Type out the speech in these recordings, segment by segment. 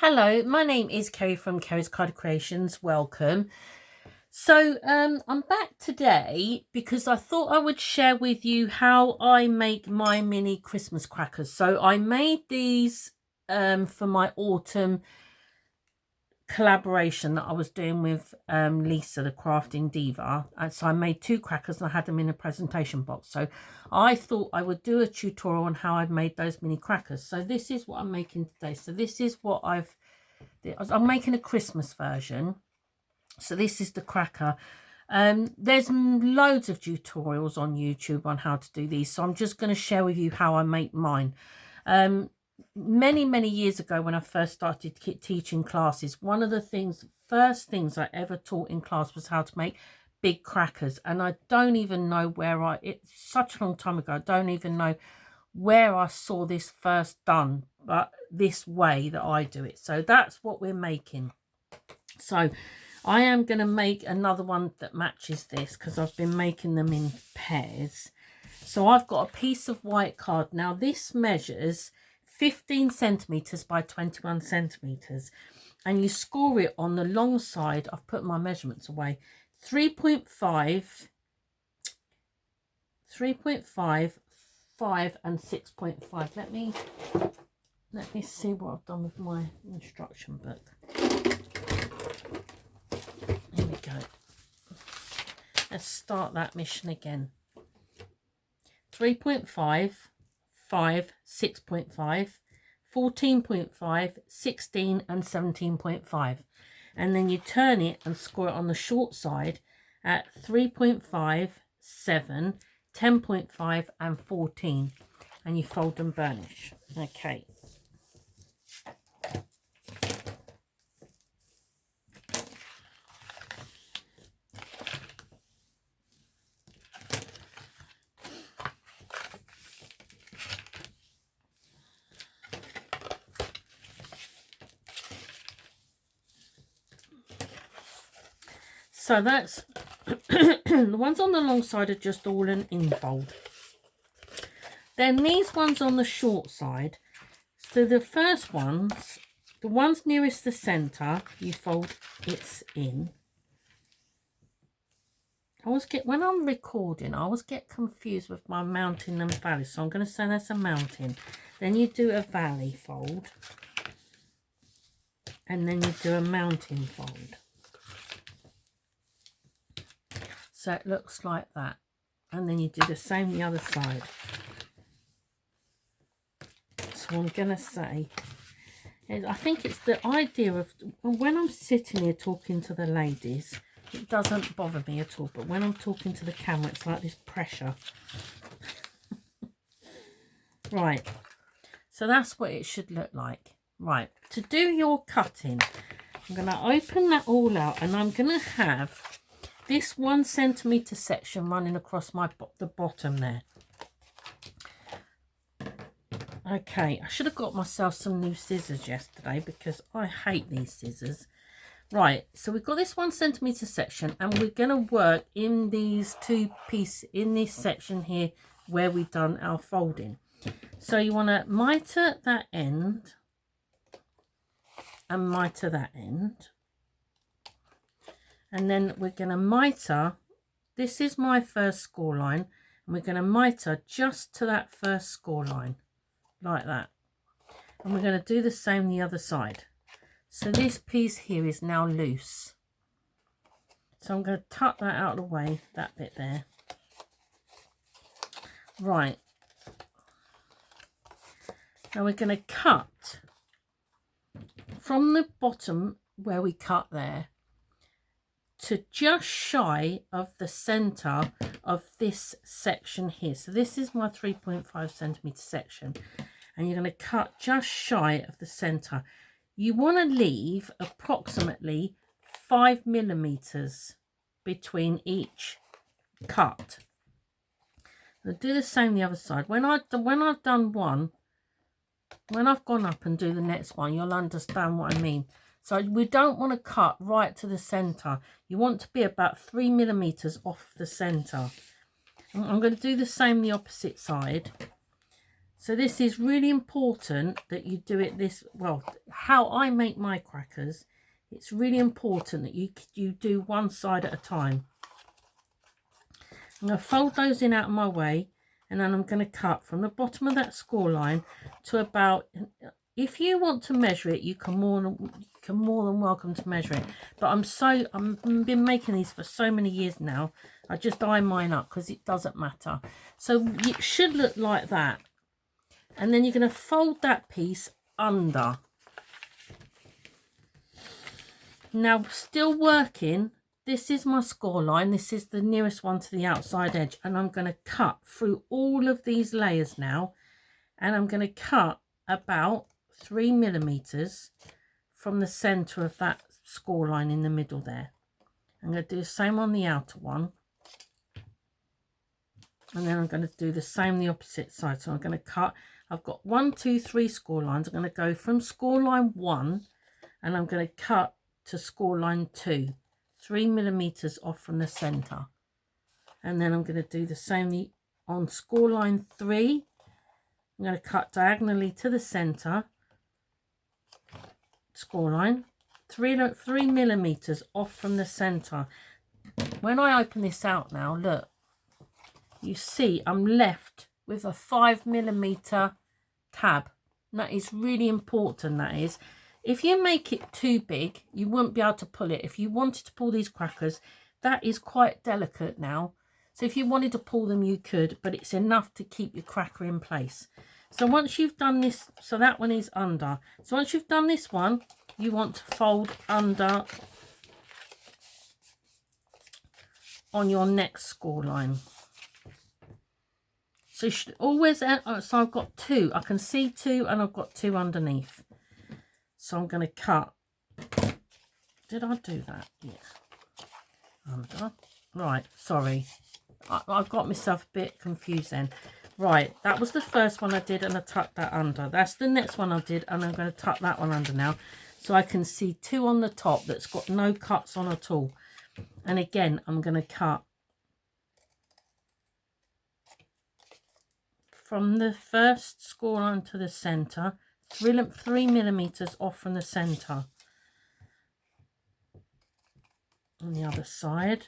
Hello, my name is Kerry from Kerry's Card Creations. Welcome. So I'm back today because I thought I would share with you how I make my mini Christmas crackers. So I made these for my autumn collaboration that I was doing with Lisa, the crafting diva. And so I made two crackers and I had them in a presentation box. So I thought I would do a tutorial on how I've made those mini crackers. So this is what I'm making today. So this is what I'm making a Christmas version. So this is the cracker. There's loads of tutorials on YouTube on how to do these, so I'm just going to share with you how I make mine. Many years ago, when I first started teaching classes, one of the first things I ever taught in class was how to make big crackers. And I don't even know where it's such a long time ago, I don't even know where I saw this first done, but this way that I do it. So that's what we're making. So I am going to make another one that matches this because I've been making them in pairs. So I've got a piece of white card. Now this measures 15 centimeters by 21 centimeters, and you score it on the long side. I've put my measurements away. 3.5, 5 and 6.5. Let me see what I've done with my instruction book. Here we go. Let's start that mission again. 3.5, 5, 6.5, 14.5, 16 and 17.5. And then you turn it and score it on the short side at 3.5, 7, 10.5 and 14. And you fold and burnish. Okay. So that's the ones on the long side are just all an infold. Then these ones on the short side, so the first ones, the ones nearest the center, you fold it in. When I'm recording, I always get confused with my mountain and valley, so I'm going to say that's a mountain. Then you do a valley fold, and then you do a mountain fold. So it looks like that. And then you do the same the other side. So I'm going to say, I think it's the idea of, when I'm sitting here talking to the ladies, it doesn't bother me at all. But when I'm talking to the camera, it's like this pressure. Right. So that's what it should look like. Right. To do your cutting, I'm going to open that all out, and I'm going to have this 1 centimeter section running across the bottom there. Okay, I should have got myself some new scissors yesterday because I hate these scissors. Right, so we've got this 1 centimeter section, and we're going to work in these two pieces in this section here where we've done our folding. So you want to miter that end and miter that end. And then we're going to miter, this is my first score line, and we're going to miter just to that first score line, like that. And we're going to do the same the other side. So this piece here is now loose. So I'm going to tuck that out of the way, that bit there. Right. Now we're going to cut from the bottom where we cut there to just shy of the center of this section here. So this is my 3.5 centimeter section, and you're going to cut just shy of the center. You want to leave approximately 5 millimeters between each cut. I'll do the same the other side. When I've done one, when I've gone up and do the next one, you'll understand what I mean. So we don't want to cut right to the center. You want to be about 3 millimeters off the center. I'm going to do the same the opposite side. So this is really important that you do it this, well, how I make my crackers, it's really important that you do one side at a time. I'm going to fold those in out of my way, and then I'm going to cut from the bottom of that score line to about, if you want to measure it, you can more than welcome to measure it. But I've been making these for so many years now, I just eye mine up because it doesn't matter. So it should look like that. And then you're going to fold that piece under. Now, still working, this is my score line. This is the nearest one to the outside edge. And I'm going to cut through all of these layers now. And I'm going to cut about 3 millimeters from the center of that score line in the middle there. I'm going to do the same on the outer one. And then I'm going to do the same the opposite side. So I'm going to cut, I've got 1, 2, 3 score lines. I'm going to go from score line 1 and I'm going to cut to score line 2, 3 millimeters off from the center. And then I'm going to do the same on score line 3. I'm going to cut diagonally to the center, score line, 3 millimeters off from the center. When I open this out now, look, you see I'm left with a 5 millimeter tab. And that is really important, that is. If you make it too big, you won't be able to pull it. If you wanted to pull these crackers, that is quite delicate now. So if you wanted to pull them, you could, but it's enough to keep your cracker in place. So once you've done this, so that one is under. So once you've done this one, you want to fold under on your next score line. So you should always, so I've got 2. I can see 2 and I've got 2 underneath. So I'm going to cut. Did I do that? Yeah. Under. Right, sorry. I've got myself a bit confused then. Right, that was the first one I did and I tucked that under. That's the next one I did and I'm going to tuck that one under now. So I can see 2 on the top that's got no cuts on at all. And again, I'm going to cut from the first score line to the center, 3 millimeters off from the center. On the other side.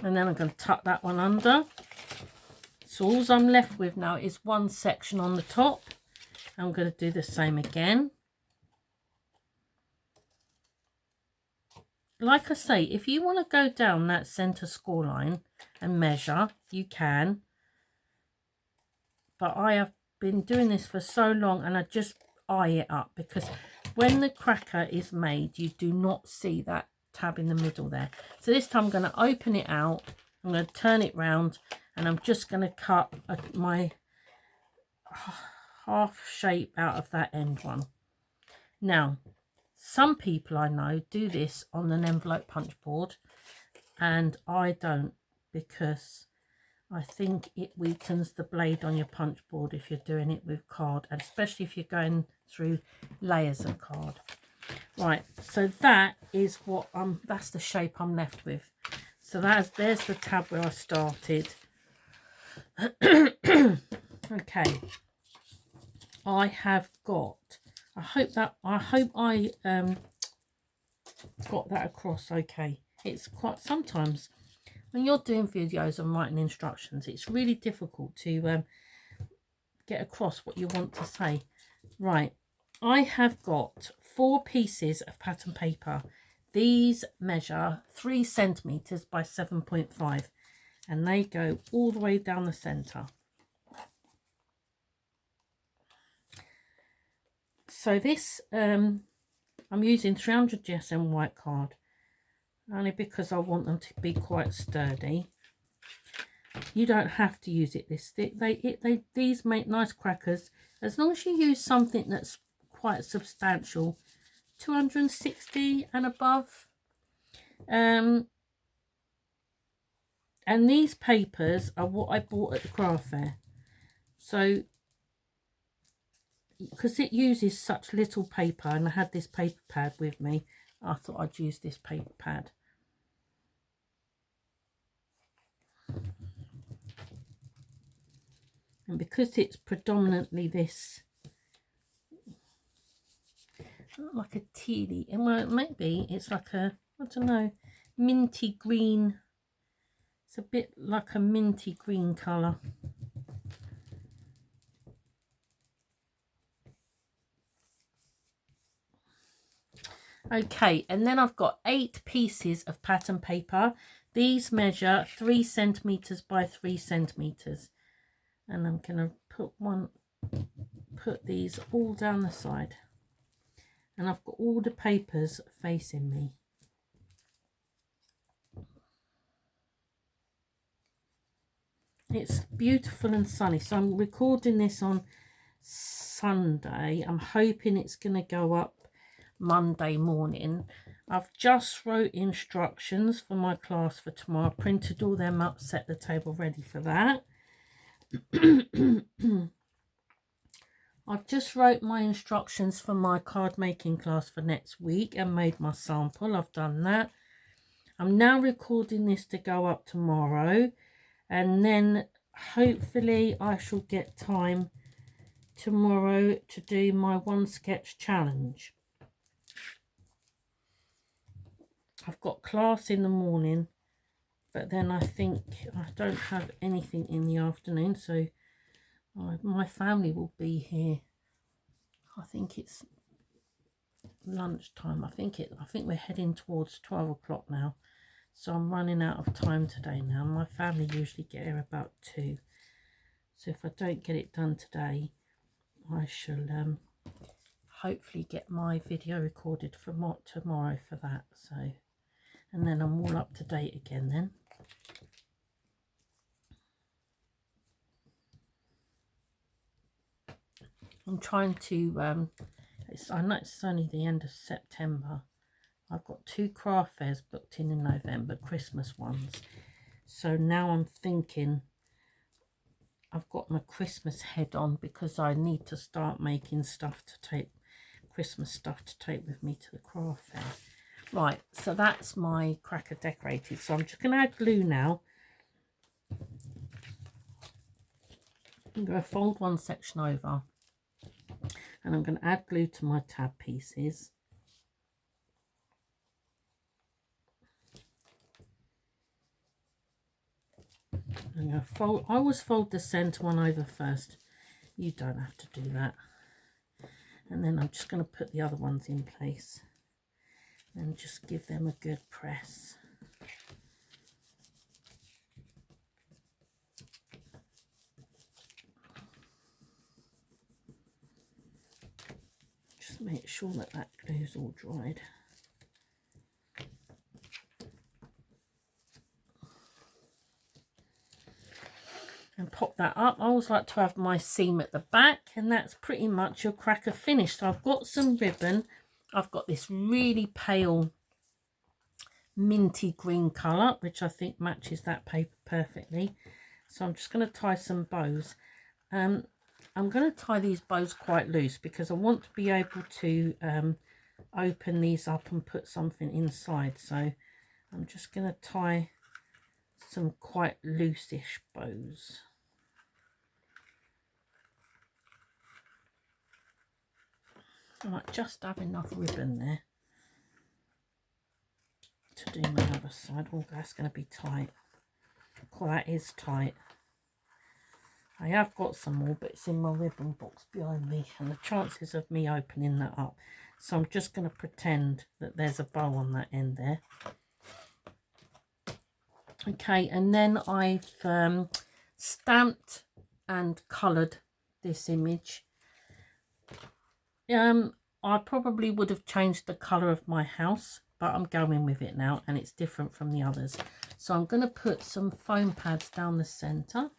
And then I'm going to tuck that one under. So all I'm left with now is one section on the top. I'm going to do the same again. Like I say, if you want to go down that center score line and measure, you can. But I have been doing this for so long and I just eye it up, because when the cracker is made, you do not see that tab in the middle there. So this time I'm going to open it out, I'm going to turn it round, and I'm just going to cut my half shape out of that end one. Now, some people I know do this on an envelope punch board, and I don't, because I think it weakens the blade on your punch board if you're doing it with card, and especially if you're going through layers of card. Right, so that is what that's the shape I'm left with. So there's the tab where I started. Okay, I have got, I hope I got that across okay. It's quite, sometimes when you're doing videos and writing instructions, it's really difficult to get across what you want to say. Right, I have got 4 pieces of pattern paper. These measure 3 centimeters by 7.5, and they go all the way down the center. So this, I'm using 300 GSM white card, only because I want them to be quite sturdy. You don't have to use it this thick. These make nice crackers as long as you use something that's quite substantial, 260 and above. And these papers are what I bought at the craft fair. So, because it uses such little paper, and I had this paper pad with me, I thought I'd use this paper pad. And because it's predominantly this, like a tealy, and well, maybe it's like a, I don't know, minty green. It's a bit like a minty green colour. Okay, and then I've got 8 pieces of pattern paper. These measure 3 centimeters by 3 centimeters. And I'm going to put these all down the side. And I've got all the papers facing me. It's beautiful and sunny. So I'm recording this on Sunday. I'm hoping it's going to go up Monday morning. I've just wrote instructions for my class for tomorrow, printed all them up, set the table ready for that. I've just wrote my instructions for my card making class for next week and made my sample. I've done that. I'm now recording this to go up tomorrow, and then hopefully I shall get time tomorrow to do my 1 sketch challenge. I've got class in the morning, but then I think I don't have anything in the afternoon, so my family will be here. I think it's lunchtime. I think we're heading towards 12 o'clock now, so I'm running out of time today now. My family usually get here about 2, so if I don't get it done today, I shall hopefully get my video recorded for tomorrow for that. So, and then I'm all up to date again then. I'm trying to I know it's only the end of September. I've got 2 craft fairs booked in November, Christmas ones. So now I'm thinking I've got my Christmas head on, because I need to start making stuff to take, Christmas stuff to take with me to the craft fair. Right, so that's my cracker decorated. So I'm just going to add glue now. I'm going to fold one section over, and I'm going to add glue to my tab pieces. I'm going to fold, I always fold the centre one over first. You don't have to do that. And then I'm just going to put the other ones in place and just give them a good press. Just make sure that that glue is all dried. And pop that up. I always like to have my seam at the back, and that's pretty much your cracker finished. So I've got some ribbon. I've got this really pale minty green colour, which I think matches that paper perfectly. So I'm just going to tie some bows. I'm going to tie these bows quite loose, because I want to be able to open these up and put something inside. So I'm just going to tie some quite loose-ish bows. I might just have enough ribbon there to do my other side. Oh, that's going to be tight. Oh, that is tight. I have got some more, but it's in my ribbon box behind me, and the chances of me opening that up. So I'm just going to pretend that there's a bow on that end there. Okay, and then I've stamped and coloured this image. I probably would have changed the colour of my house, but I'm going with it now, and it's different from the others. So I'm going to put some foam pads down the centre.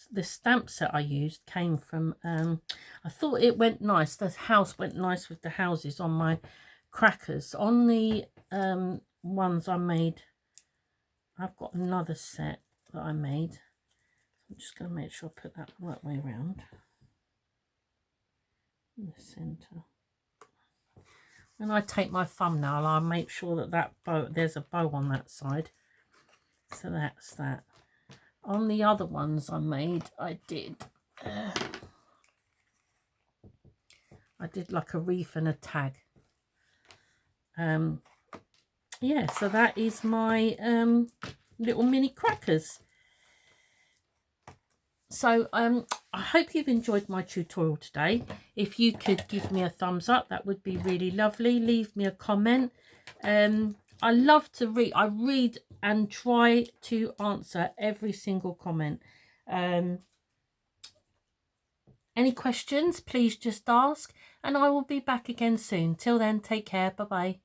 The stamp set I used came from, I thought it went nice. The house went nice with the houses on my crackers. On the ones I made, I've got another set that I made. I'm just going to make sure I put that right way around in the centre. When I take my thumbnail, I'll make sure that there's a bow on that side. So that's that. On the other ones I made, I did like a reef and a tag. Yeah, so that is my little mini crackers. So I hope you've enjoyed my tutorial today. If you could give me a thumbs up, that would be really lovely. Leave me a comment. I love to read. I read and try to answer every single comment. Any questions, please just ask, and I will be back again soon. Till then, take care. Bye-bye.